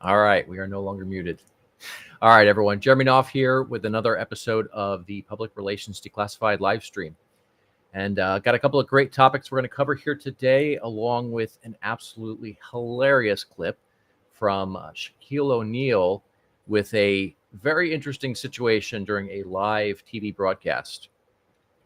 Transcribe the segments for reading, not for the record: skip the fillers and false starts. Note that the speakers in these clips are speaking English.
All right, we are no longer muted. All right, everyone. Jeremy Knopf here with another episode of the Public Relations Declassified Livestream. And got a couple of great topics we're going to cover here today, along with an absolutely hilarious clip from Shaquille O'Neal with a very interesting situation during a live TV broadcast.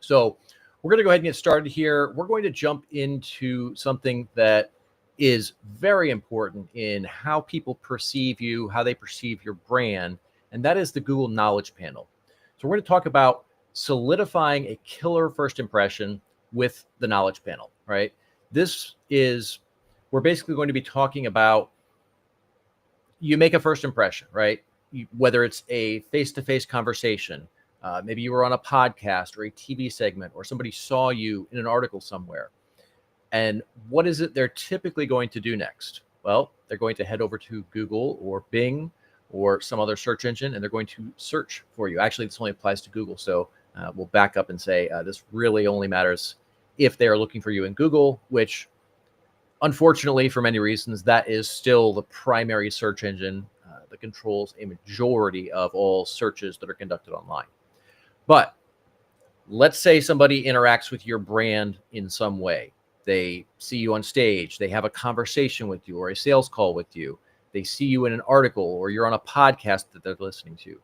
So we're going to go ahead and get started here. We're going to jump into something that is very important in how people perceive you, how they perceive your brand, and that is the Google Knowledge Panel. So we're going to talk about solidifying a killer first impression with the Knowledge Panel, right? We're basically going to be talking about, you make a first impression, right? Whether it's a face-to-face conversation, maybe you were on a podcast or a TV segment, or somebody saw you in an article somewhere. And what is it they're typically going to do next? Well, they're going to head over to Google or Bing or some other search engine, and they're going to search for you. Actually, this only applies to Google. So we'll back up and say this really only matters if they are looking for you in Google, which unfortunately, for many reasons, that is still the primary search engine that controls a majority of all searches that are conducted online. But let's say somebody interacts with your brand in some way. They see you on stage, they have a conversation with you or a sales call with you. They see you in an article or you're on a podcast that they're listening to.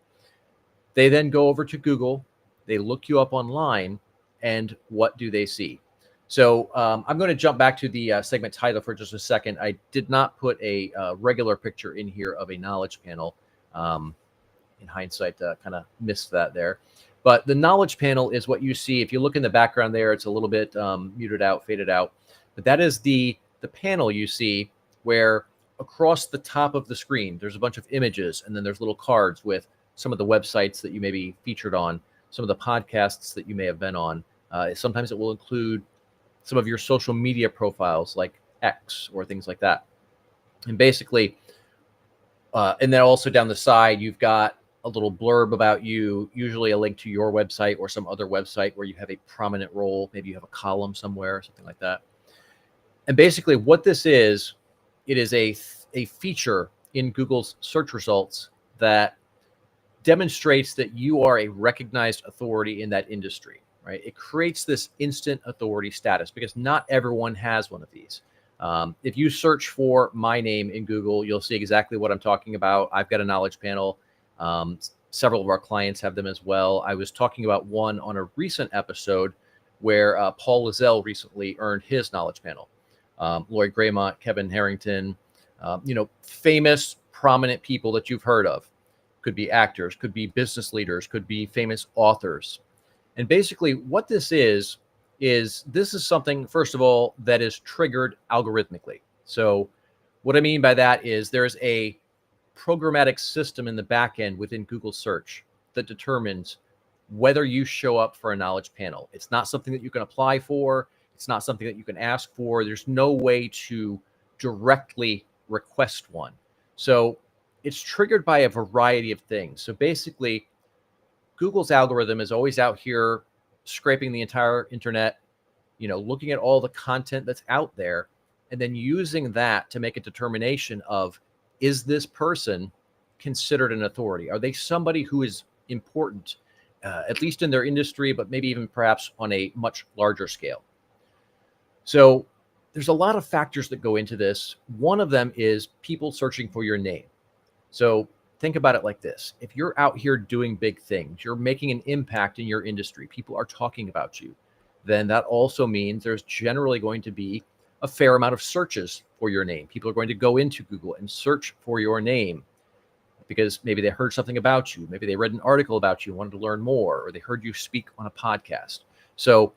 They then go over to Google, they look you up online, and what do they see? So I'm going to jump back to the segment title for just a second. I did not put a regular picture in here of a knowledge panel. In hindsight, kind of missed that there. But the knowledge panel is what you see. If you look in the background there, it's a little bit muted out, faded out. But that is the panel you see where across the top of the screen, there's a bunch of images, and then there's little cards with some of the websites that you may be featured on, some of the podcasts that you may have been on. Sometimes it will include some of your social media profiles like X or things like that. And basically, and then also down the side, you've got a little blurb about you, usually a link to your website or some other website where you have a prominent role. Maybe you have a column somewhere, something like that. And basically what this is, it is a feature in Google's search results that demonstrates that you are a recognized authority in that industry, right? It creates this instant authority status because not everyone has one of these. If you search for my name in Google, you'll see exactly what I'm talking about. I've got a knowledge panel. Several of our clients have them as well. I was talking about one on a recent episode where Paul Lizelle recently earned his knowledge panel. Lloyd Graymont, Kevin Harrington, famous, prominent people that you've heard of. Could be actors, could be business leaders, could be famous authors. And basically what this is something, first of all, that is triggered algorithmically. So what I mean by that is there's a programmatic system in the back end within Google search that determines whether you show up for a knowledge panel. It's not something that you can apply for. It's not something that you can ask for. There's no way to directly request one. So it's triggered by a variety of things. So basically, Google's algorithm is always out here scraping the entire internet, looking at all the content that's out there, and then using that to make a determination of, is this person considered an authority? Are they somebody who is important, at least in their industry, but maybe even perhaps on a much larger scale? So there's a lot of factors that go into this. One of them is people searching for your name. So think about it like this. If you're out here doing big things, you're making an impact in your industry, people are talking about you, then that also means there's generally going to be a fair amount of searches for your name. People are going to go into Google and search for your name because maybe they heard something about you. Maybe they read an article about you and wanted to learn more, or they heard you speak on a podcast. So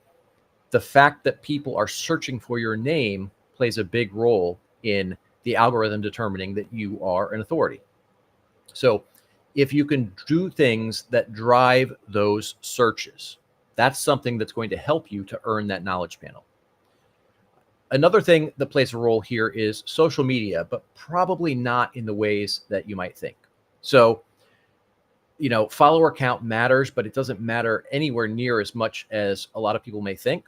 the fact that people are searching for your name plays a big role in the algorithm determining that you are an authority. So if you can do things that drive those searches, that's something that's going to help you to earn that knowledge panel. Another thing that plays a role here is social media, but probably not in the ways that you might think. So, follower count matters, but it doesn't matter anywhere near as much as a lot of people may think.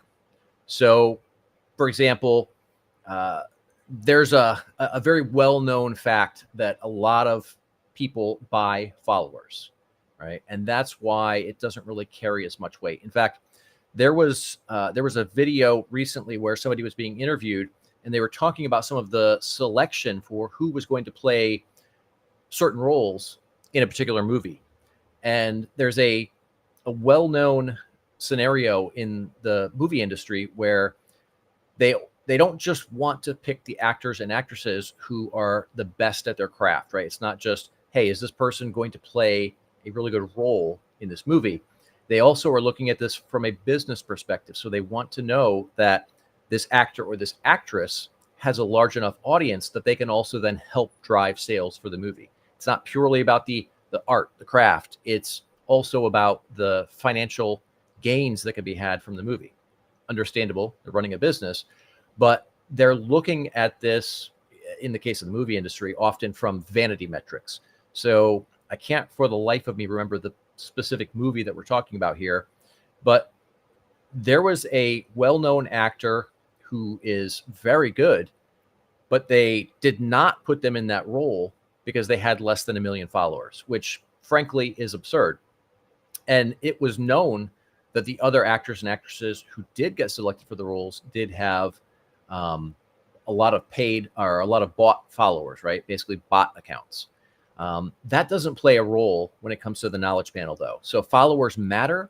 So, for example, there's a very well-known fact that a lot of people buy followers, right? And that's why it doesn't really carry as much weight. In fact, there was a video recently where somebody was being interviewed, and they were talking about some of the selection for who was going to play certain roles in a particular movie. And there's a well-known scenario in the movie industry where they don't just want to pick the actors and actresses who are the best at their craft, right? It's not just, hey, is this person going to play a really good role in this movie? They also are looking at this from a business perspective. So they want to know that this actor or this actress has a large enough audience that they can also then help drive sales for the movie. It's not purely about the art, the craft. It's also about the financial gains that can be had from the movie. Understandable, they're running a business, but they're looking at this, in the case of the movie industry, often from vanity metrics. So I can't for the life of me remember the specific movie that we're talking about here, but there was a well-known actor who is very good, but they did not put them in that role because they had less than 1 million followers, which frankly is absurd. And it was known that the other actors and actresses who did get selected for the roles did have a lot of paid or a lot of bought followers, right? Basically bot accounts. That doesn't play a role when it comes to the knowledge panel, though. So followers matter,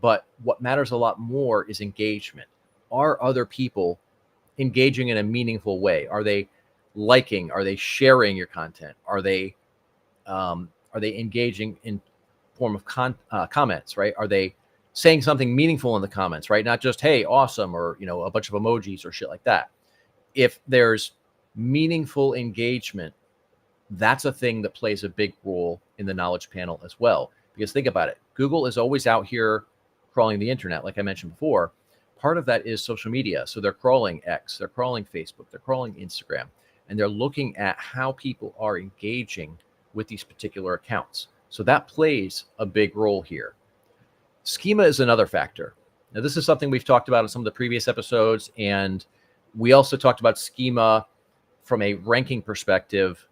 but what matters a lot more is engagement. Are other people engaging in a meaningful way? Are they liking? Are they sharing your content? Are they engaging in form of comments, right? Are they saying something meaningful in the comments, right? Not just, hey, awesome, or, a bunch of emojis or shit like that. If there's meaningful engagement, that's a thing that plays a big role in the knowledge panel as well. Because think about it. Google is always out here crawling the internet, like I mentioned before. Part of that is social media. So they're crawling X, they're crawling Facebook, they're crawling Instagram, and they're looking at how people are engaging with these particular accounts. So that plays a big role here. Schema is another factor. Now, this is something we've talked about in some of the previous episodes, and we also talked about schema from a ranking perspective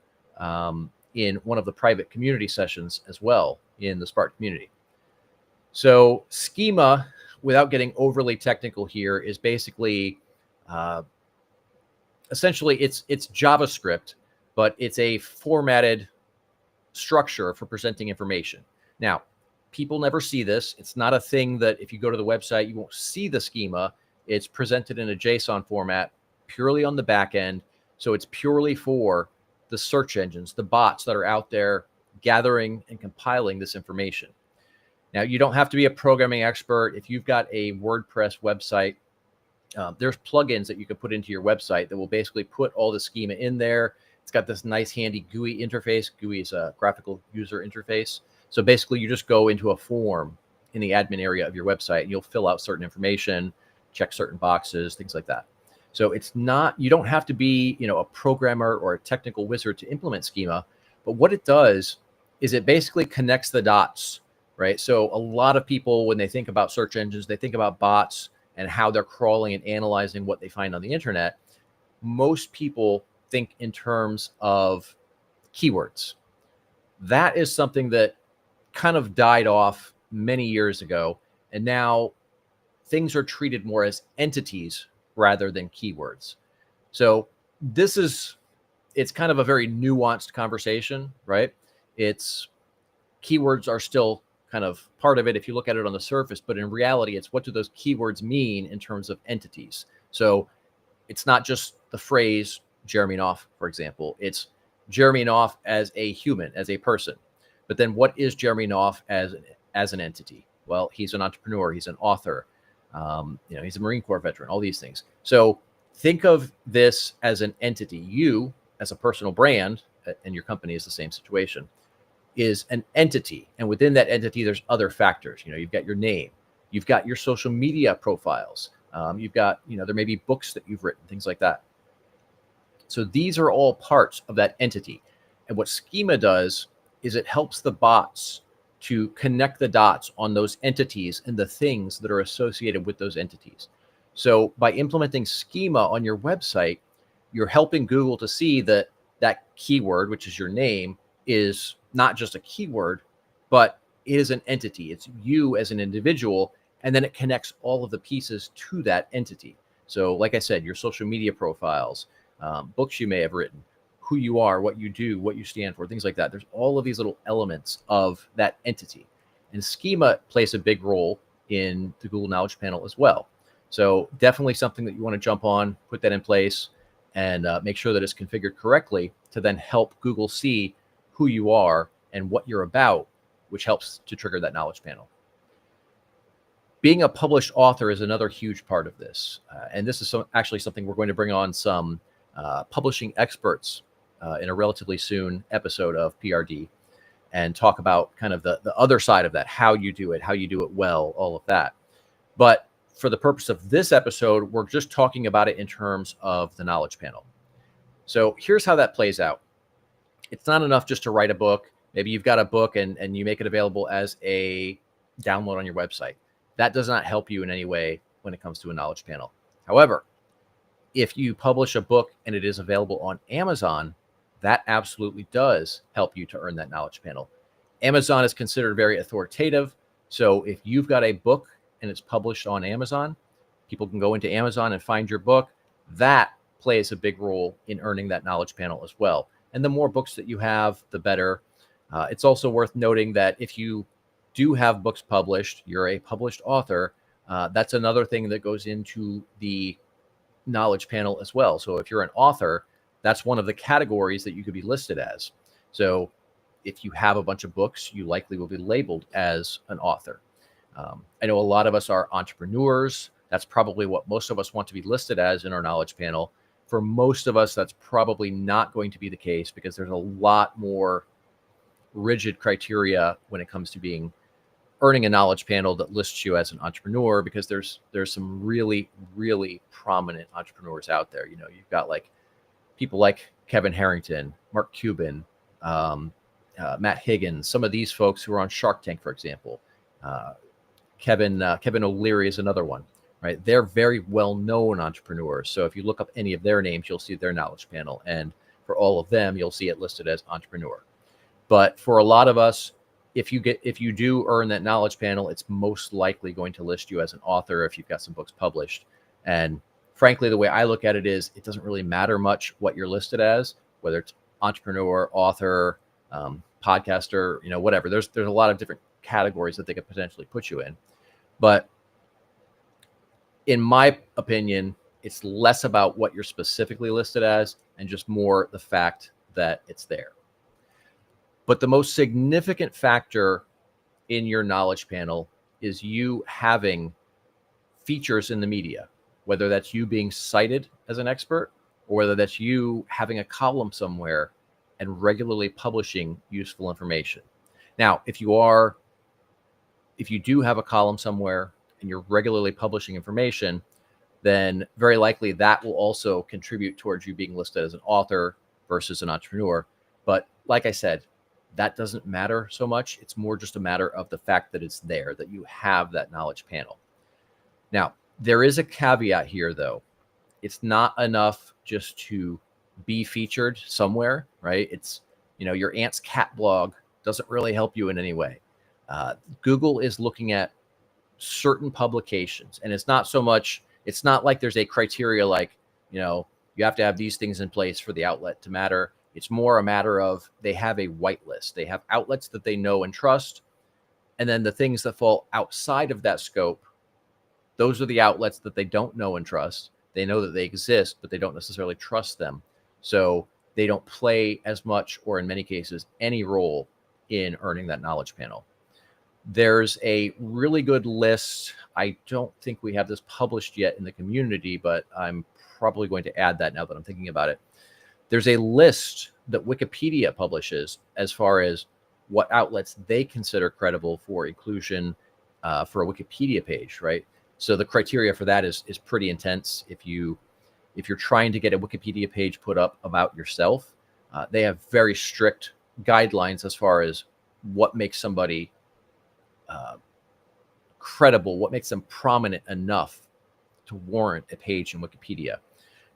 in one of the private community sessions as well in the Spark community. So schema, without getting overly technical here, is basically essentially it's JavaScript, but it's a formatted structure for presenting information. Now, people never see this. It's not a thing that if you go to the website, you won't see the schema. It's presented in a JSON format purely on the back end. So it's purely for the search engines, the bots that are out there gathering and compiling this information. Now, you don't have to be a programming expert. If you've got a WordPress website, there's plugins that you can put into your website that will basically put all the schema in there. It's got this nice handy GUI interface. GUI is a graphical user interface. So basically you just go into a form in the admin area of your website and you'll fill out certain information, check certain boxes, things like that. So it's not, you don't have to be, a programmer or a technical wizard to implement schema, but what it does is it basically connects the dots, right? So a lot of people, when they think about search engines, they think about bots and how they're crawling and analyzing what they find on the internet. Most people think in terms of keywords. That is something that kind of died off many years ago. And now things are treated more as entities rather than keywords. So it's kind of a very nuanced conversation, right? Keywords are still kind of part of it if you look at it on the surface, but in reality, it's what do those keywords mean in terms of entities? So it's not just the phrase Jeremy Knopf, for example. It's Jeremy Knopf as a human, as a person. But then what is Jeremy Knopf as an entity? Well, he's an entrepreneur, he's an author, he's a Marine Corps veteran, all these things. So think of this as an entity. You, as a personal brand, and your company is the same situation, is an entity. And within that entity, there's other factors. You've got your name, you've got your social media profiles, you've got, there may be books that you've written, things like that. So these are all parts of that entity. And what schema does is it helps the bots to connect the dots on those entities and the things that are associated with those entities. So by implementing schema on your website, you're helping Google to see that that keyword, which is your name, is not just a keyword, but it is an entity. It's you as an individual, and then it connects all of the pieces to that entity. So like I said, your social media profiles, books you may have written, who you are, what you do, what you stand for, things like that. There's all of these little elements of that entity. And schema plays a big role in the Google Knowledge Panel as well. So definitely something that you want to jump on, put that in place, and make sure that it's configured correctly to then help Google see who you are and what you're about, which helps to trigger that knowledge panel. Being a published author is another huge part of this. And this is actually something we're going to bring on some publishing experts in a relatively soon episode of PRD and talk about kind of the other side of that, how you do it well, all of that. But for the purpose of this episode, we're just talking about it in terms of the knowledge panel. So here's how that plays out. It's not enough just to write a book. Maybe you've got a book and you make it available as a download on your website. That does not help you in any way when it comes to a knowledge panel. However, if you publish a book and it is available on Amazon, that absolutely does help you to earn that knowledge panel. Amazon is considered very authoritative. So if you've got a book and it's published on Amazon, people can go into Amazon and find your book. That plays a big role in earning that knowledge panel as well. And the more books that you have, the better. It's also worth noting that if you do have books published, you're a published author, that's another thing that goes into the knowledge panel as well. So if you're an author, that's one of the categories that you could be listed as. So if you have a bunch of books, you likely will be labeled as an author. I know a lot of us are entrepreneurs. That's probably what most of us want to be listed as in our knowledge panel. For most of us, that's probably not going to be the case because there's a lot more rigid criteria when it comes to earning a knowledge panel that lists you as an entrepreneur, because there's some really, really prominent entrepreneurs out there. You know, you've got like people like Kevin Harrington, Mark Cuban, Matt Higgins, some of these folks who are on Shark Tank, for example. Kevin O'Leary is another one, right? They're very well-known entrepreneurs. So if you look up any of their names, you'll see their knowledge panel. And for all of them, you'll see it listed as entrepreneur. But for a lot of us, if you do earn that knowledge panel, it's most likely going to list you as an author if you've got some books published. And frankly, the way I look at it is it doesn't really matter much what you're listed as, whether it's entrepreneur, author, podcaster, you know, whatever. There's a lot of different categories that they could potentially put you in. But in my opinion, it's less about what you're specifically listed as and just more the fact that it's there. But the most significant factor in your knowledge panel is you having features in the media, whether that's you being cited as an expert or whether that's you having a column somewhere and regularly publishing useful information. Now, if you do have a column somewhere and you're regularly publishing information, then very likely that will also contribute towards you being listed as an author versus an entrepreneur. But like I said, that doesn't matter so much. It's more just a matter of the fact that it's there, that you have that knowledge panel. Now, there is a caveat here, though. It's not enough just to be featured somewhere, right? It's, you know, your aunt's cat blog doesn't really help you in any way. Google is looking at certain publications, and it's not like there's a criteria like, you know, you have to have these things in place for the outlet to matter. It's more a matter of they have a whitelist. They have outlets that they know and trust. And then the things that fall outside of that scope, those are the outlets that they don't know and trust. They know that they exist, but they don't necessarily trust them. So they don't play as much, or in many cases, any role in earning that knowledge panel. There's a really good list. I don't think we have this published yet in the community, but I'm probably going to add that now that I'm thinking about it. There's a list that Wikipedia publishes as far as what outlets they consider credible for inclusion for a Wikipedia page, right? So the criteria for that is pretty intense. If you're trying to get a Wikipedia page put up about yourself, they have very strict guidelines as far as what makes somebody credible, what makes them prominent enough to warrant a page in Wikipedia.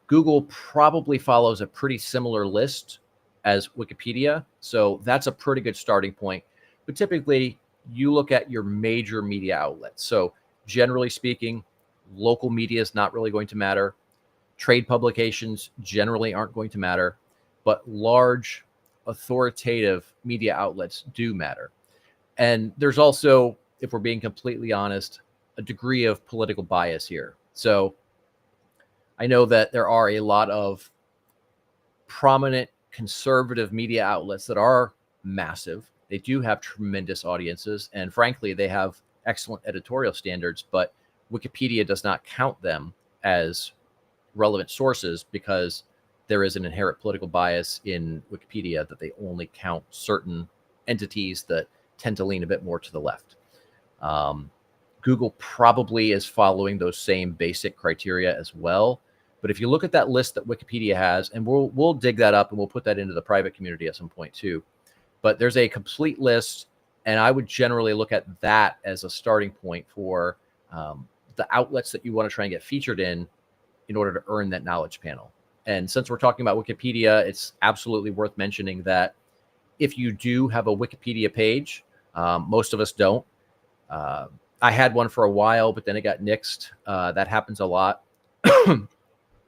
Google probably follows a pretty similar list as Wikipedia. So that's a pretty good starting point. But typically, you look at your major media outlets. So generally speaking, local media is not really going to matter. Trade publications generally aren't going to matter, but large authoritative media outlets do matter. And there's also, if we're being completely honest, a degree of political bias here. So I know that there are a lot of prominent conservative media outlets that are massive. They do have tremendous audiences, and frankly, they have excellent editorial standards, but Wikipedia does not count them as relevant sources because there is an inherent political bias in Wikipedia that they only count certain entities that tend to lean a bit more to the left. Google probably is following those same basic criteria as well. But if you look at that list that Wikipedia has, and we'll dig that up and we'll put that into the private community at some point too. But there's a complete list, and I would generally look at that as a starting point for the outlets that you want to try and get featured in order to earn that knowledge panel. And since we're talking about Wikipedia, it's absolutely worth mentioning that if you do have a Wikipedia page, most of us don't. I had one for a while, but then it got nixed. That happens a lot.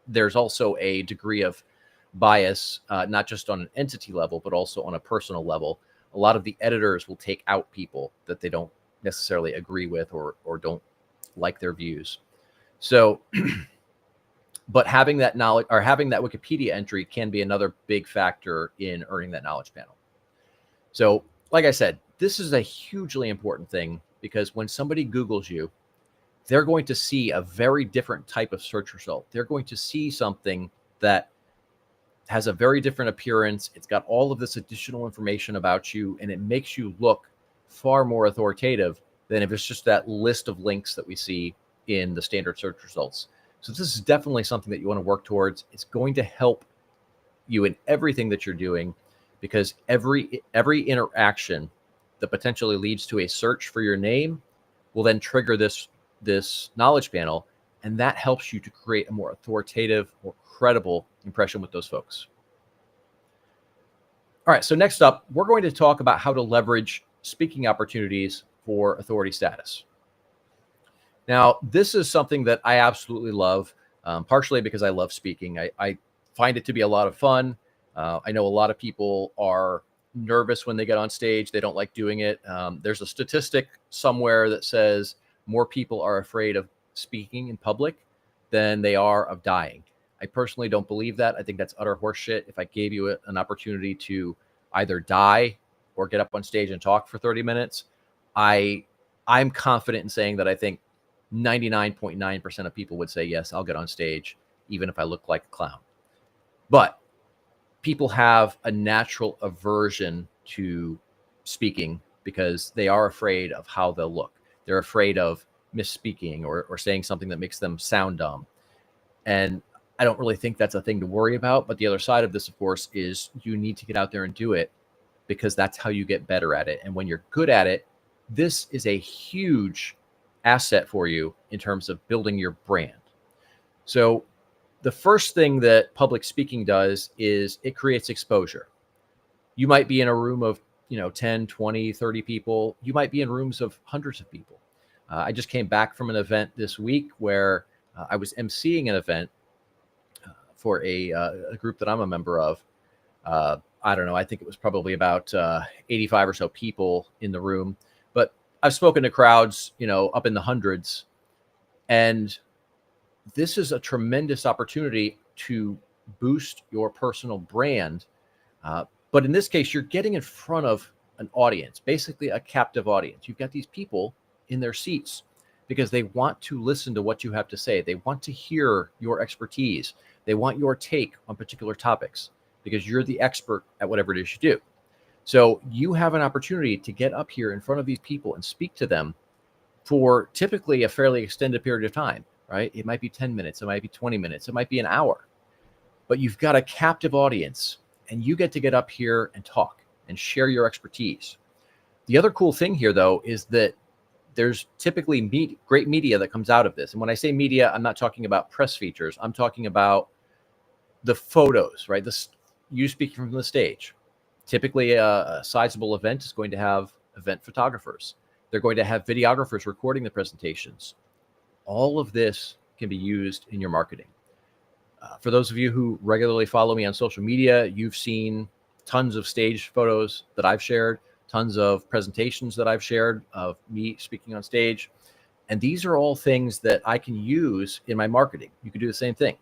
There's also a degree of bias, not just on an entity level, but also on a personal level. A lot of the editors will take out people that they don't necessarily agree with or don't like their views. So, but having that knowledge or having that Wikipedia entry can be another big factor in earning that knowledge panel. So, like I said, this is a hugely important thing because when somebody Googles you, they're going to see a very different type of search result. They're going to see something that has a very different appearance. It's got all of this additional information about you, and it makes you look far more authoritative than if it's just that list of links that we see in the standard search results. So this is definitely something that you want to work towards. It's going to help you in everything that you're doing because every interaction that potentially leads to a search for your name will then trigger this knowledge panel, and that helps you to create a more authoritative, more credible impression with those folks. All right, so next up, we're going to talk about how to leverage speaking opportunities for authority status. Now, this is something that I absolutely love, partially because I love speaking. I find it to be a lot of fun. I know a lot of people are nervous when they get on stage. They don't like doing it. There's a statistic somewhere that says more people are afraid of speaking in public than they are of dying. I personally don't believe that. I think that's utter horseshit. If I gave you an opportunity to either die or get up on stage and talk for 30 minutes, I'm confident in saying that I think 99.9% of people would say, yes, I'll get on stage, even if I look like a clown. But people have a natural aversion to speaking because they are afraid of how they'll look. They're afraid of misspeaking or saying something that makes them sound dumb. And I don't really think that's a thing to worry about. But the other side of this, of course, is you need to get out there and do it because that's how you get better at it. And when you're good at it, this is a huge asset for you in terms of building your brand. So the first thing that public speaking does is it creates exposure. You might be in a room of 10, 20, 30 people. You might be in rooms of hundreds of people. I just came back from an event this week where I was emceeing an event for a group that I'm a member of. I don't know. I think it was probably about 85 or so people in the room. But I've spoken to crowds, up in the hundreds. And this is a tremendous opportunity to boost your personal brand. But in this case, you're getting in front of an audience, basically a captive audience. You've got these people in their seats because they want to listen to what you have to say. They want to hear your expertise. They want your take on particular topics because you're the expert at whatever it is you do. So you have an opportunity to get up here in front of these people and speak to them for typically a fairly extended period of time, right? It might be 10 minutes. It might be 20 minutes. It might be an hour. But you've got a captive audience and you get to get up here and talk and share your expertise. The other cool thing here, though, is that there's typically great media that comes out of this. And when I say media, I'm not talking about press features. I'm talking about The photos, right? You speaking from the stage. Typically, a sizable event is going to have event photographers. They're going to have videographers recording the presentations. All of this can be used in your marketing. For those of you who regularly follow me on social media, you've seen tons of stage photos that I've shared, tons of presentations that I've shared of me speaking on stage. And these are all things that I can use in my marketing. You can do the same thing.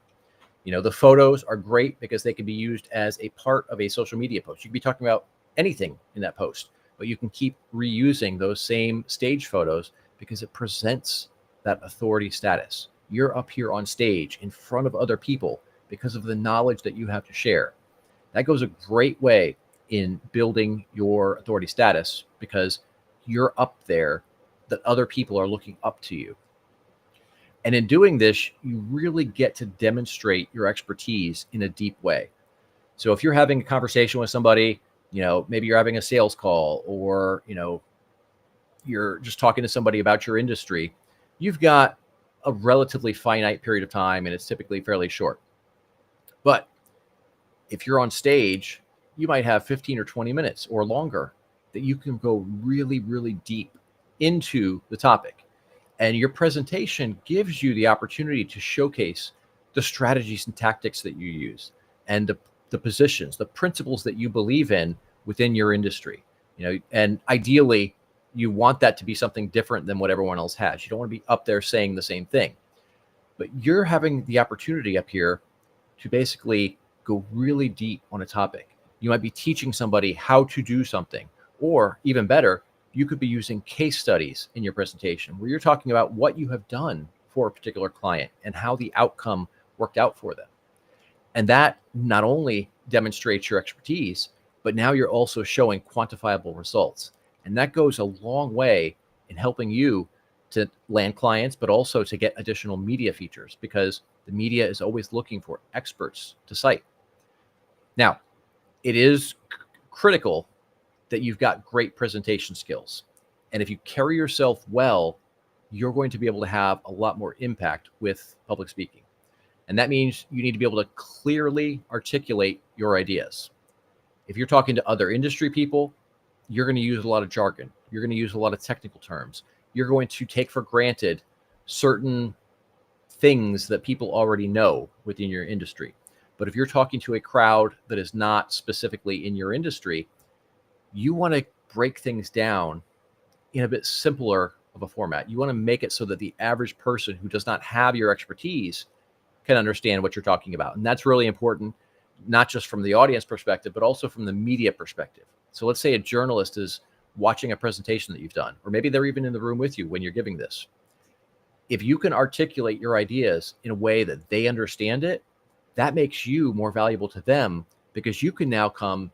The photos are great because they can be used as a part of a social media post. You can be talking about anything in that post, but you can keep reusing those same stage photos because it presents that authority status. You're up here on stage in front of other people because of the knowledge that you have to share. That goes a great way in building your authority status because you're up there that other people are looking up to you. And in doing this, you really get to demonstrate your expertise in a deep way. So if you're having a conversation with somebody, maybe you're having a sales call, or, you're just talking to somebody about your industry, you've got a relatively finite period of time, and it's typically fairly short. But if you're on stage, you might have 15 or 20 minutes or longer that you can go really, really deep into the topic. And your presentation gives you the opportunity to showcase the strategies and tactics that you use, and the positions, the principles that you believe in within your industry. And ideally, you want that to be something different than what everyone else has. You don't want to be up there saying the same thing. But you're having the opportunity up here to basically go really deep on a topic. You might be teaching somebody how to do something, or even better, you could be using case studies in your presentation where you're talking about what you have done for a particular client and how the outcome worked out for them. And that not only demonstrates your expertise, but now you're also showing quantifiable results. And that goes a long way in helping you to land clients, but also to get additional media features, because the media is always looking for experts to cite. Now, it is critical that you've got great presentation skills. And if you carry yourself well, you're going to be able to have a lot more impact with public speaking. And that means you need to be able to clearly articulate your ideas. If you're talking to other industry people, you're going to use a lot of jargon. You're going to use a lot of technical terms. You're going to take for granted certain things that people already know within your industry. But if you're talking to a crowd that is not specifically in your industry, you want to break things down in a bit simpler of a format. You want to make it so that the average person who does not have your expertise can understand what you're talking about. And that's really important, not just from the audience perspective, but also from the media perspective. So let's say a journalist is watching a presentation that you've done, or maybe they're even in the room with you when you're giving this. If you can articulate your ideas in a way that they understand it, that makes you more valuable to them, because you can now come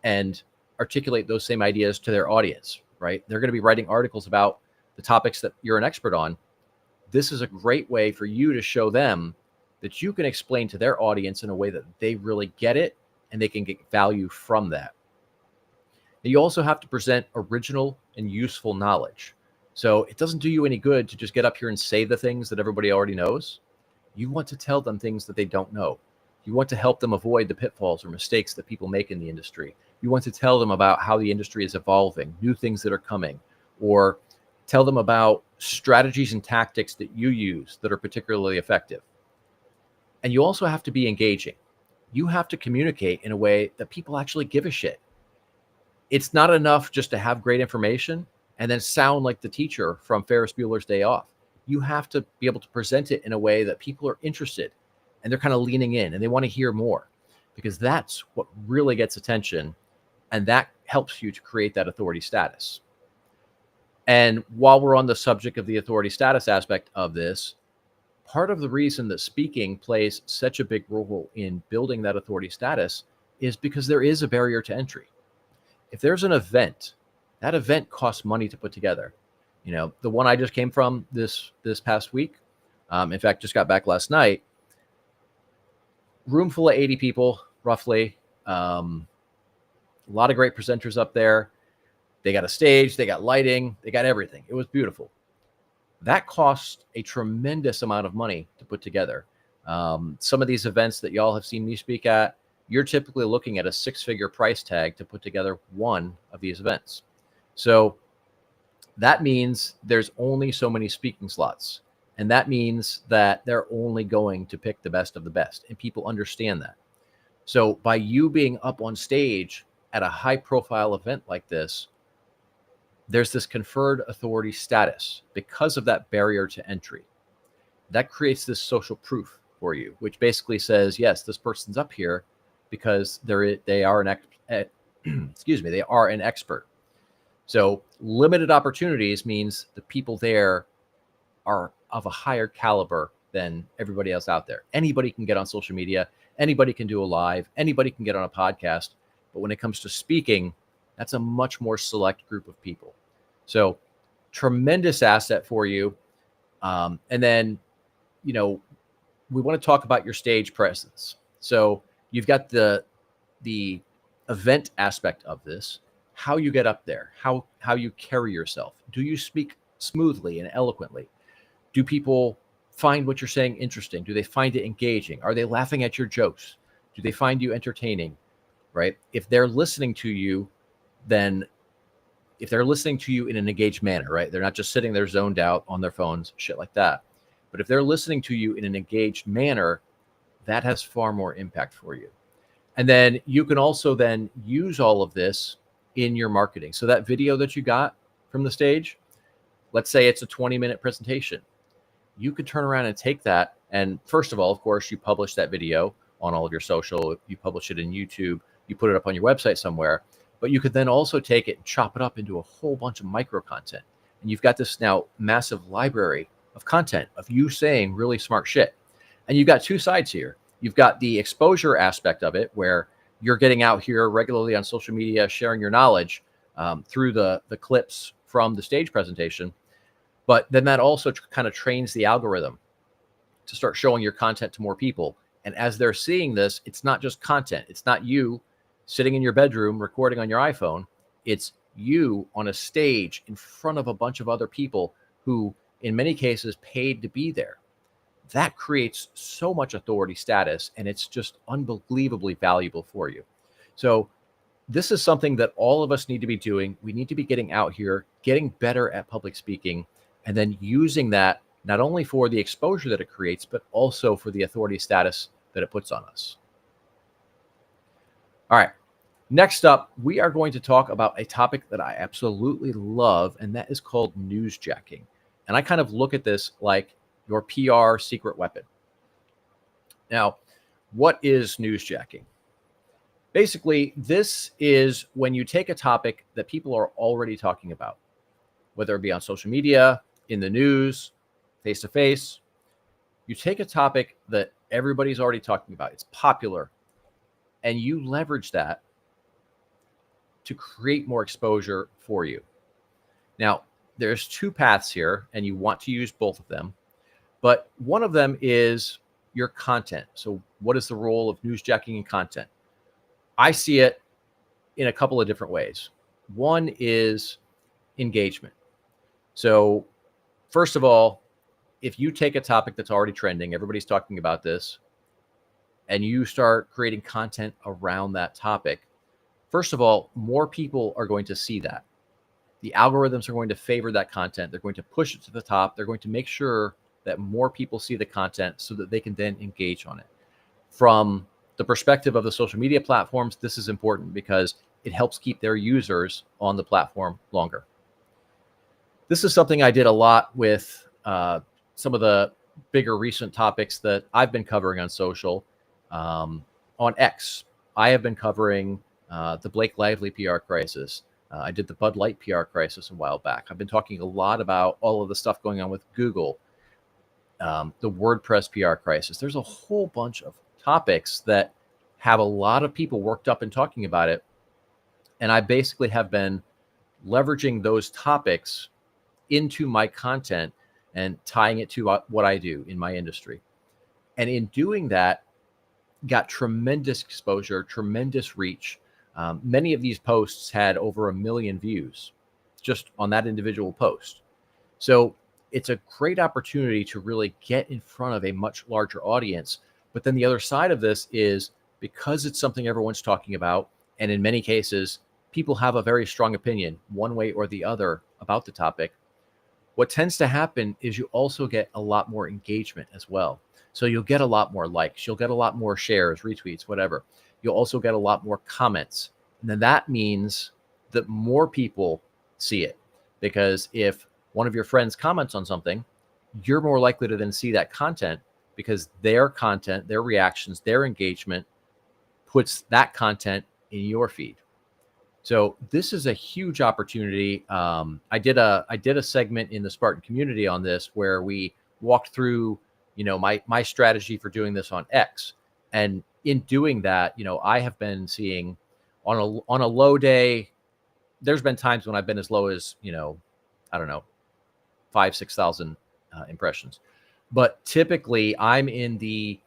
and articulate those same ideas to their audience, right? They're going to be writing articles about the topics that you're an expert on. This is a great way for you to show them that you can explain to their audience in a way that they really get it and they can get value from that. Now, you also have to present original and useful knowledge. So it doesn't do you any good to just get up here and say the things that everybody already knows. You want to tell them things that they don't know. You want to help them avoid the pitfalls or mistakes that people make in the industry. You want to tell them about how the industry is evolving, new things that are coming, or tell them about strategies and tactics that you use that are particularly effective. And you also have to be engaging. You have to communicate in a way that people actually give a shit. It's not enough just to have great information and then sound like the teacher from Ferris Bueller's Day Off. You have to be able to present it in a way that people are interested and they're kind of leaning in and they want to hear more, because that's what really gets attention. And that helps you to create that authority status. And while we're on the subject of the authority status aspect of this, part of the reason that speaking plays such a big role in building that authority status is because there is a barrier to entry. If there's an event, that event costs money to put together. The one I just came from this past week, in fact, just got back last night, room full of 80 people, roughly. A lot of great presenters up there. They got a stage, they got lighting, they got everything. It was beautiful. That cost a tremendous amount of money to put together. Some of these events that y'all have seen me speak at, you're typically looking at a 6-figure price tag to put together one of these events. So that means there's only so many speaking slots. And that means that they're only going to pick the best of the best. And people understand that. So by you being up on stage at a high profile event like this, there's this conferred authority status because of that barrier to entry. That creates this social proof for you, which basically says, yes, this person's up here because they are an they are an expert. So limited opportunities means the people there are of a higher caliber than everybody else out there. Anybody can get on social media. Anybody can do a live. Anybody can get on a podcast. But when it comes to speaking, that's a much more select group of people. So tremendous asset for you. And then, we want to talk about your stage presence. So you've got the event aspect of this, how you get up there, how you carry yourself. Do you speak smoothly and eloquently? Do people find what you're saying interesting? Do they find it engaging? Are they laughing at your jokes? Do they find you entertaining? Right? If they're listening to you, then if they're listening to you in an engaged manner, right? They're not just sitting there zoned out on their phones, shit like that. But if they're listening to you in an engaged manner, that has far more impact for you. And then you can also then use all of this in your marketing. So that video that you got from the stage, let's say it's a 20-minute presentation. You could turn around and take that. And first of all, of course, you publish that video on all of your social, you publish it in YouTube, you put it up on your website somewhere, but you could then also take it and chop it up into a whole bunch of micro content. And you've got this now massive library of content of you saying really smart shit. And you've got two sides here. You've got the exposure aspect of it where you're getting out here regularly on social media, sharing your knowledge through the clips from the stage presentation. But then that also kind of trains the algorithm to start showing your content to more people. And as they're seeing this, it's not just content. It's not you sitting in your bedroom recording on your iPhone. It's you on a stage in front of a bunch of other people who, in many cases, paid to be there. That creates so much authority status, and it's just unbelievably valuable for you. So this is something that all of us need to be doing. We need to be getting out here, getting better at public speaking, and then using that not only for the exposure that it creates, but also for the authority status that it puts on us. All right. Next up, we are going to talk about a topic that I absolutely love, and that is called newsjacking. And I kind of look at this like your PR secret weapon. Now, what is newsjacking? Basically, this is when you take a topic that people are already talking about, whether it be on social media, in the news, face-to-face. You take a topic that everybody's already talking about. It's popular. And you leverage that to create more exposure for you. Now, there's two paths here, and you want to use both of them. But one of them is your content. So what is the role of newsjacking in content? I see it in a couple of different ways. One is engagement. So first of all, if you take a topic that's already trending, everybody's talking about this, and you start creating content around that topic, first of all, more people are going to see that. The algorithms are going to favor that content. They're going to push it to the top. They're going to make sure that more people see the content so that they can then engage on it. From the perspective of the social media platforms, this is important because it helps keep their users on the platform longer. This is something I did a lot with some of the bigger recent topics that I've been covering on social. On X, I have been covering the Blake Lively PR crisis. I did the Bud Light PR crisis a while back. I've been talking a lot about all of the stuff going on with Google, the WordPress PR crisis. There's a whole bunch of topics that have a lot of people worked up and talking about it. And I basically have been leveraging those topics into my content and tying it to what I do in my industry. And in doing that, got tremendous exposure, tremendous reach. Many of these posts had over 1 million views just on that individual post. So it's a great opportunity to really get in front of a much larger audience. But then the other side of this is, because it's something everyone's talking about, and in many cases, people have a very strong opinion one way or the other about the topic, what tends to happen is you also get a lot more engagement as well. So you'll get a lot more likes, you'll get a lot more shares, retweets, whatever. You'll also get a lot more comments. And then that means that more people see it, because if one of your friends comments on something, you're more likely to then see that content, because their content, their reactions, their engagement puts that content in your feed. So this is a huge opportunity. I did a segment in the Spartan community on this, where we walked through, my strategy for doing this on X. And in doing that, I have been seeing on a low day, there's been times when I've been as low as, I don't know, 5,000-6,000 impressions. But typically I'm in the,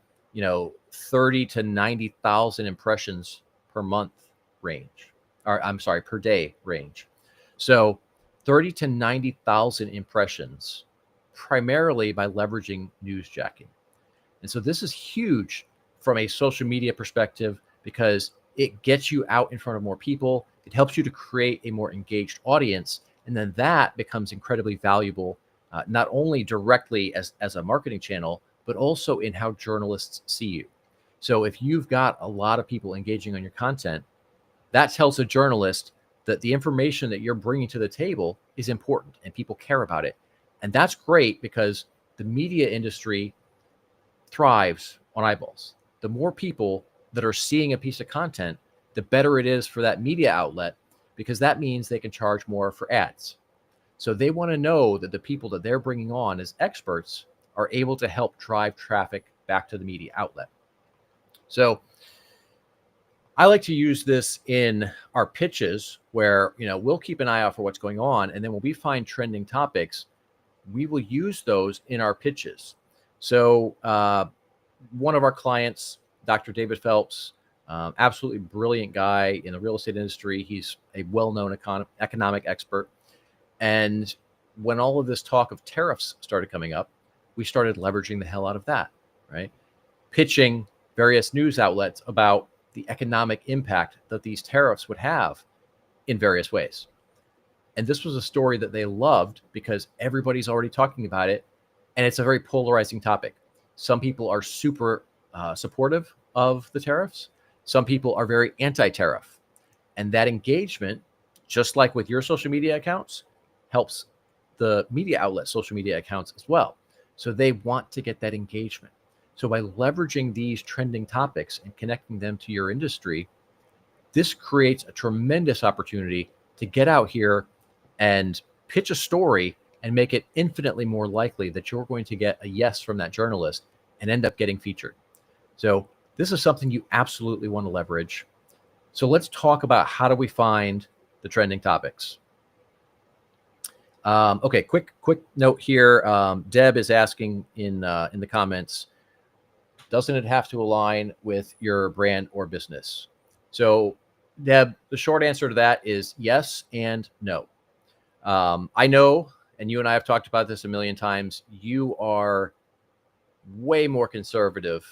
30 to 90,000 impressions per month range, or I'm sorry, per day range. So 30 to 90,000 impressions, primarily by leveraging newsjacking. And so this is huge from a social media perspective, because it gets you out in front of more people. It helps you to create a more engaged audience. And then that becomes incredibly valuable, not only directly as a marketing channel, but also in how journalists see you. So if you've got a lot of people engaging on your content, that tells a journalist that the information that you're bringing to the table is important and people care about it. And that's great, because the media industry thrives on eyeballs. The more people that are seeing a piece of content, the better it is for that media outlet, because that means they can charge more for ads. So they want to know that the people that they're bringing on as experts are able to help drive traffic back to the media outlet. So I like to use this in our pitches, where, we'll keep an eye out for what's going on. And then when we find trending topics, we will use those in our pitches. So one of our clients, Dr. David Phelps, absolutely brilliant guy in the real estate industry. He's a well-known economic expert. And when all of this talk of tariffs started coming up, we started leveraging the hell out of that, right? Pitching various news outlets about the economic impact that these tariffs would have in various ways. And this was a story that they loved, because everybody's already talking about it. And it's a very polarizing topic. Some people are super supportive of the tariffs. Some people are very anti-tariff. And that engagement, just like with your social media accounts, helps the media outlet social media accounts as well. So they want to get that engagement. So by leveraging these trending topics and connecting them to your industry, this creates a tremendous opportunity to get out here and pitch a story and make it infinitely more likely that you're going to get a yes from that journalist and end up getting featured. So this is something you absolutely want to leverage. So let's talk about, how do we find the trending topics? Okay, quick note here. Deb is asking in the comments, doesn't it have to align with your brand or business? So Deb, the short answer to that is yes and no. I know, and you and I have talked about this a million times, you are way more conservative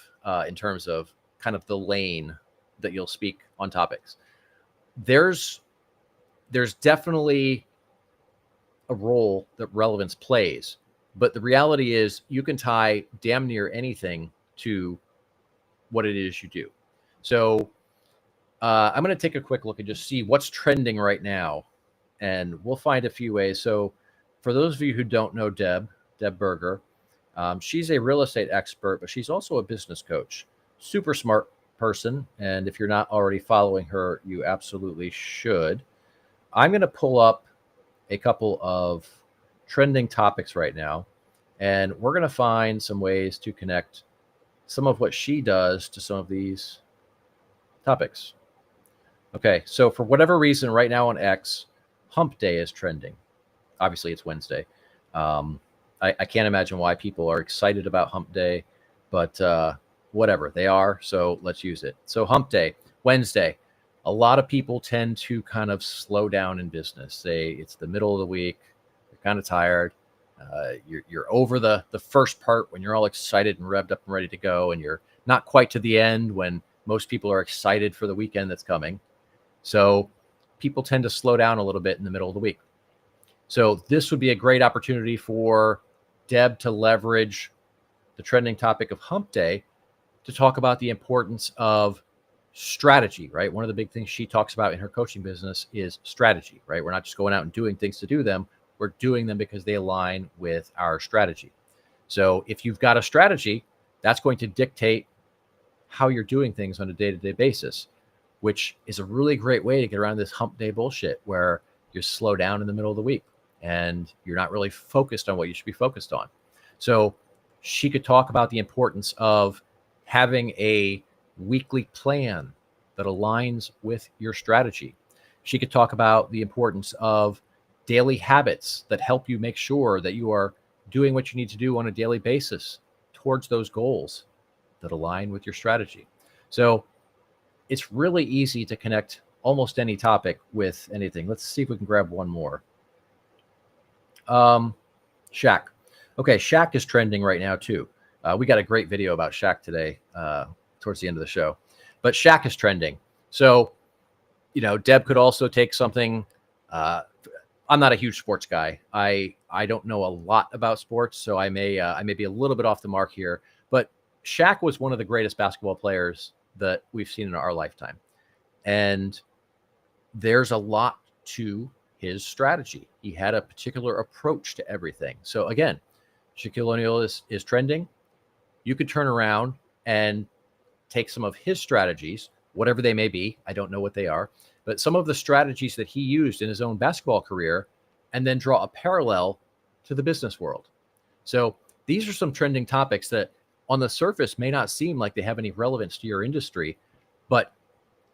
in terms of kind of the lane that you'll speak on topics. There's definitely a role that relevance plays, but the reality is you can tie damn near anything to what it is you do. So I'm going to take a quick look and just see what's trending right now, and we'll find a few ways. So for those of you who don't know Deb Berger, she's a real estate expert, but she's also a business coach. Super smart person. And if you're not already following her, you absolutely should. I'm going to pull up a couple of trending topics right now, and we're going to find some ways to connect some of what she does to some of these topics. Okay, so for whatever reason, right now on X, Hump Day is trending. Obviously, it's Wednesday. I can't imagine why people are excited about Hump Day, but whatever, they are, so let's use it. So Hump Day, Wednesday. A lot of people tend to kind of slow down in business. Say it's the middle of the week, they're kind of tired. You're over the first part when you're all excited and revved up and ready to go, and you're not quite to the end when most people are excited for the weekend that's coming. So people tend to slow down a little bit in the middle of the week. So this would be a great opportunity for Deb to leverage the trending topic of Hump Day to talk about the importance of strategy, right? One of the big things she talks about in her coaching business is strategy, right? We're not just going out and doing things to do them. We're doing them because they align with our strategy. So if you've got a strategy, that's going to dictate how you're doing things on a day-to-day basis, which is a really great way to get around this Hump Day bullshit where you slow down in the middle of the week and you're not really focused on what you should be focused on. So she could talk about the importance of having a weekly plan that aligns with your strategy. She could talk about the importance of daily habits that help you make sure that you are doing what you need to do on a daily basis towards those goals that align with your strategy. So it's really easy to connect almost any topic with anything. Let's see if we can grab one more. Shaq. Okay, Shaq is trending right now too. We got a great video about Shaq today towards the end of the show. But Shaq is trending. So, Deb could also take something. I'm not a huge sports guy. I don't know a lot about sports, so I may be a little bit off the mark here. But Shaq was one of the greatest basketball players that we've seen in our lifetime. And there's a lot to his strategy. He had a particular approach to everything. So again, Shaquille O'Neal is trending. You could turn around and take some of his strategies, whatever they may be. I don't know what they are, but some of the strategies that he used in his own basketball career, and then draw a parallel to the business world. So these are some trending topics that on the surface may not seem like they have any relevance to your industry, but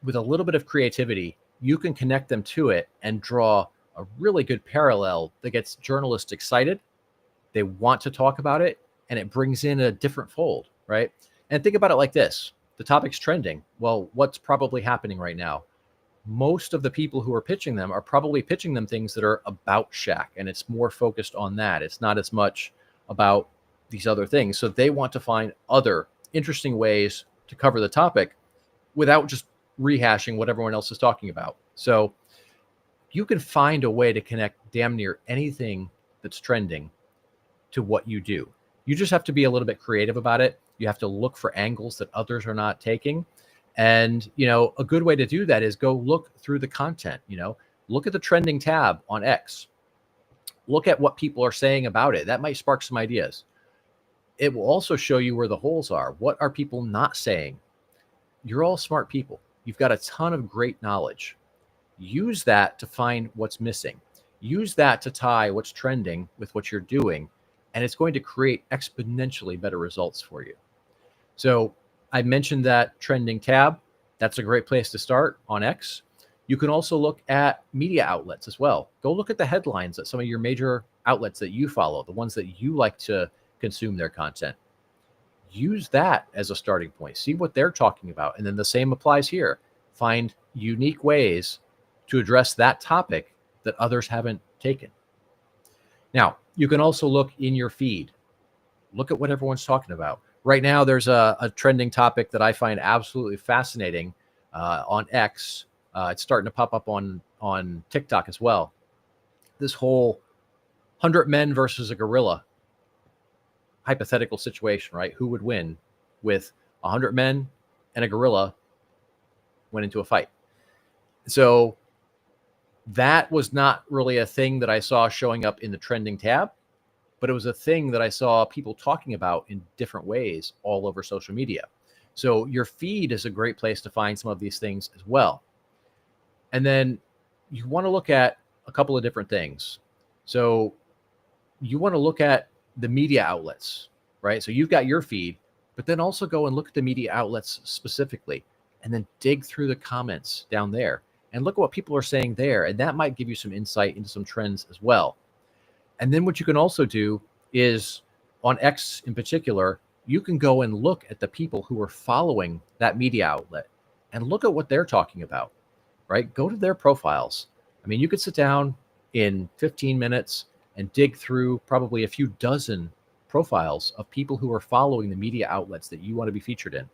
with a little bit of creativity, you can connect them to it and draw a really good parallel that gets journalists excited. They want to talk about it, and it brings in a different fold, right? And think about it like this. The topic's trending. Well, what's probably happening right now? Most of the people who are pitching them are probably pitching them things that are about Shaq, and it's more focused on that. It's not as much about these other things. So they want to find other interesting ways to cover the topic without just rehashing what everyone else is talking about. So you can find a way to connect damn near anything that's trending to what you do. You just have to be a little bit creative about it. You have to look for angles that others are not taking. And, a good way to do that is go look through the content, look at the trending tab on X. Look at what people are saying about it. That might spark some ideas. It will also show you where the holes are. What are people not saying? You're all smart people. You've got a ton of great knowledge. Use that to find what's missing. Use that to tie what's trending with what you're doing, and it's going to create exponentially better results for you. So I mentioned that trending tab. That's a great place to start on X. You can also look at media outlets as well. Go look at the headlines at some of your major outlets that you follow, the ones that you like to consume their content. Use that as a starting point. See what they're talking about. And then the same applies here. Find unique ways to address that topic that others haven't taken. Now, you can also look in your feed. Look at what everyone's talking about. Right now, there's a trending topic that I find absolutely fascinating on X. It's starting to pop up on TikTok as well. This whole 100 men versus a gorilla hypothetical situation, right? Who would win with 100 men and a gorilla went into a fight? So that was not really a thing that I saw showing up in the trending tab, but it was a thing that I saw people talking about in different ways all over social media. So your feed is a great place to find some of these things as well. And then you want to look at a couple of different things. So you want to look at the media outlets, right? So you've got your feed, but then also go and look at the media outlets specifically, and then dig through the comments down there and look at what people are saying there. And that might give you some insight into some trends as well. And then what you can also do is on X in particular, you can go and look at the people who are following that media outlet and look at what they're talking about, right? Go to their profiles. I mean, you could sit down in 15 minutes and dig through probably a few dozen profiles of people who are following the media outlets that you want to be featured in,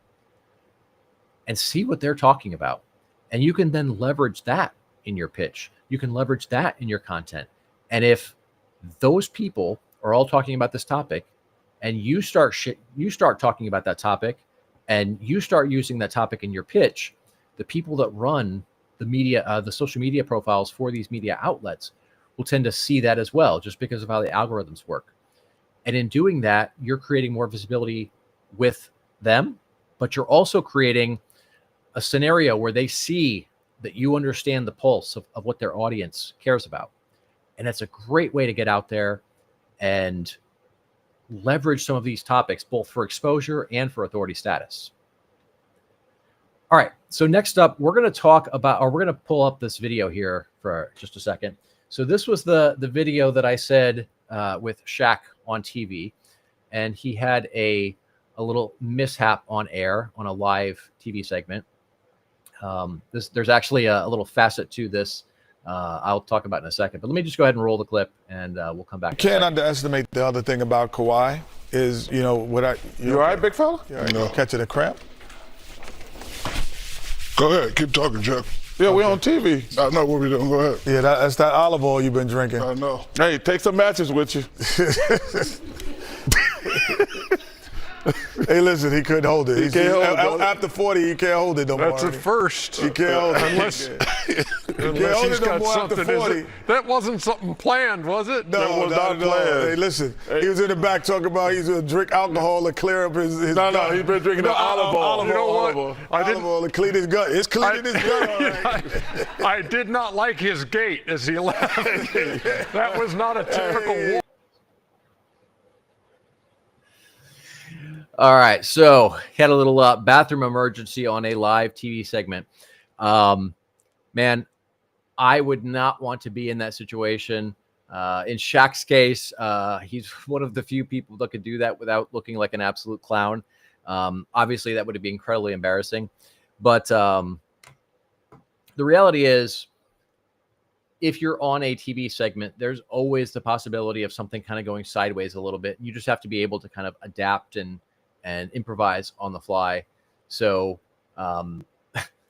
and see what they're talking about. And you can then leverage that in your pitch. You can leverage that in your content. And if those people are all talking about this topic, and you start talking about that topic, and you start using that topic in your pitch, the people that run the media, the social media profiles for these media outlets will tend to see that as well, just because of how the algorithms work. And in doing that, you're creating more visibility with them, but you're also creating a scenario where they see that you understand the pulse of what their audience cares about. And that's a great way to get out there and leverage some of these topics, both for exposure and for authority status. All right, so next up, we're going to talk about, or we're going to pull up this video here for just a second. So this was the video that I said with Shaq on TV, and he had a little mishap on air on a live TV segment. There's actually a little facet to this. I'll talk about in a second, but let me just go ahead and roll the clip, and we'll come back. You can't underestimate the other thing about Kawhi is, you know, you all right, big fella? You all right? No. Catching a cramp? Go ahead, keep talking, Jeff. Yeah, okay. We on TV. I know what we're doing, go ahead. Yeah, that's that olive oil you've been drinking. I know. Hey, take some matches with you. Hey, listen, he couldn't hold it. He can't hold it. After 40, he can't hold it no more. That's a first. He can't hold it. Unless he's got something. That wasn't something planned, was it? No, that was not planned. Hey, listen, he was in the back talking about he's going to drink alcohol to clear up his No, he's been drinking the olive oil. You know what? Olive oil to clean his gut. It's cleaning his gut. I did not like his gait as he left. That was not a typical walk. All right, so had a little bathroom emergency on a live TV segment. Man, I would not want to be in that situation. In Shaq's case, he's one of the few people that could do that without looking like an absolute clown. Obviously, that would be incredibly embarrassing. But the reality is, if you're on a TV segment, there's always the possibility of something kind of going sideways a little bit. You just have to be able to kind of adapt and improvise on the fly. So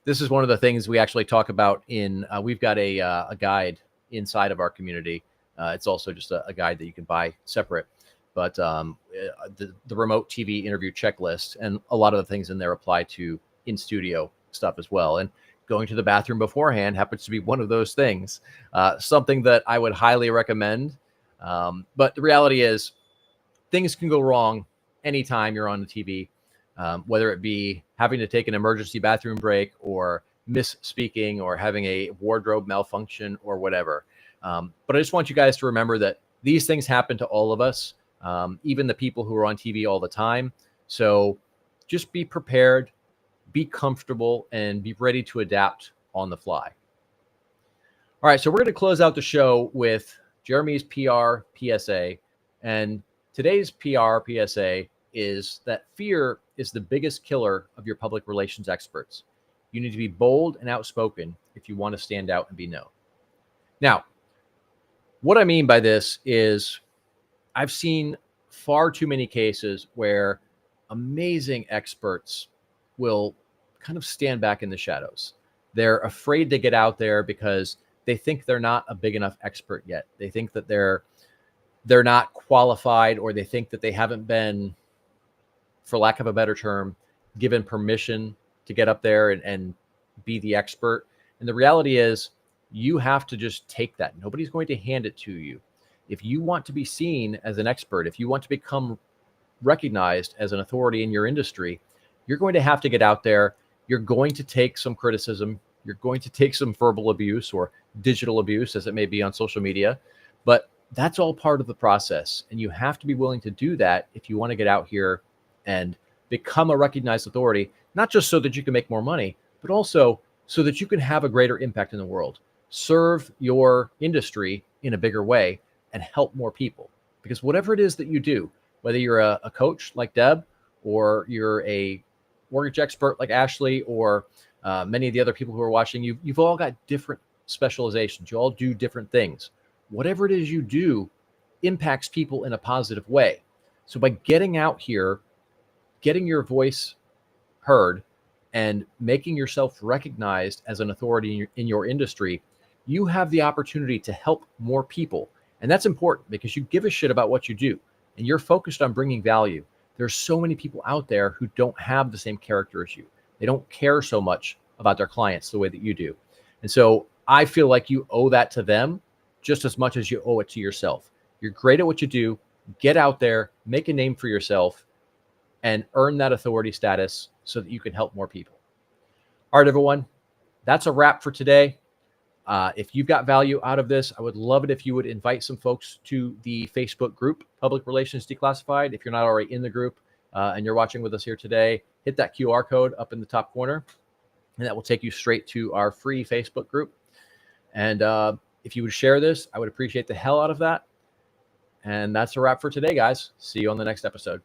this is one of the things we actually talk about in, we've got a guide inside of our community. It's also just a guide that you can buy separate, but the remote TV interview checklist, and a lot of the things in there apply to in-studio stuff as well. And going to the bathroom beforehand happens to be one of those things, something that I would highly recommend. But the reality is things can go wrong anytime you're on the TV, whether it be having to take an emergency bathroom break or misspeaking or having a wardrobe malfunction or whatever. But I just want you guys to remember that these things happen to all of us, even the people who are on TV all the time. So just be prepared, be comfortable, and be ready to adapt on the fly. All right, so we're going to close out the show with Jeremy's PR PSA. And today's PR PSA is that fear is the biggest killer of your public relations experts. You need to be bold and outspoken if you want to stand out and be known. Now, what I mean by this is I've seen far too many cases where amazing experts will kind of stand back in the shadows. They're afraid to get out there because they think they're not a big enough expert yet. They think that they're not qualified, or they think that they haven't been, for lack of a better term, given permission to get up there and be the expert. And the reality is you have to just take that. Nobody's going to hand it to you. If you want to be seen as an expert, if you want to become recognized as an authority in your industry, you're going to have to get out there. You're going to take some criticism. You're going to take some verbal abuse or digital abuse, as it may be on social media. But that's all part of the process. And you have to be willing to do that if you want to get out here and become a recognized authority, not just so that you can make more money, but also so that you can have a greater impact in the world, serve your industry in a bigger way, and help more people. Because whatever it is that you do, whether you're a coach like Deb, or you're a mortgage expert like Ashley, or many of the other people who are watching, you've all got different specializations. You all do different things. Whatever it is you do, impacts people in a positive way. So by getting out here, getting your voice heard, and making yourself recognized as an authority in your industry, you have the opportunity to help more people. And that's important because you give a shit about what you do and you're focused on bringing value. There's so many people out there who don't have the same character as you. They don't care so much about their clients the way that you do. And so I feel like you owe that to them just as much as you owe it to yourself. You're great at what you do. Get out there, make a name for yourself, and earn that authority status so that you can help more people. All right, everyone, that's a wrap for today. If you've got value out of this, I would love it if you would invite some folks to the Facebook group, Public Relations Declassified. If you're not already in the group and you're watching with us here today, hit that QR code up in the top corner, and that will take you straight to our free Facebook group. And if you would share this, I would appreciate the hell out of that. And that's a wrap for today, guys. See you on the next episode.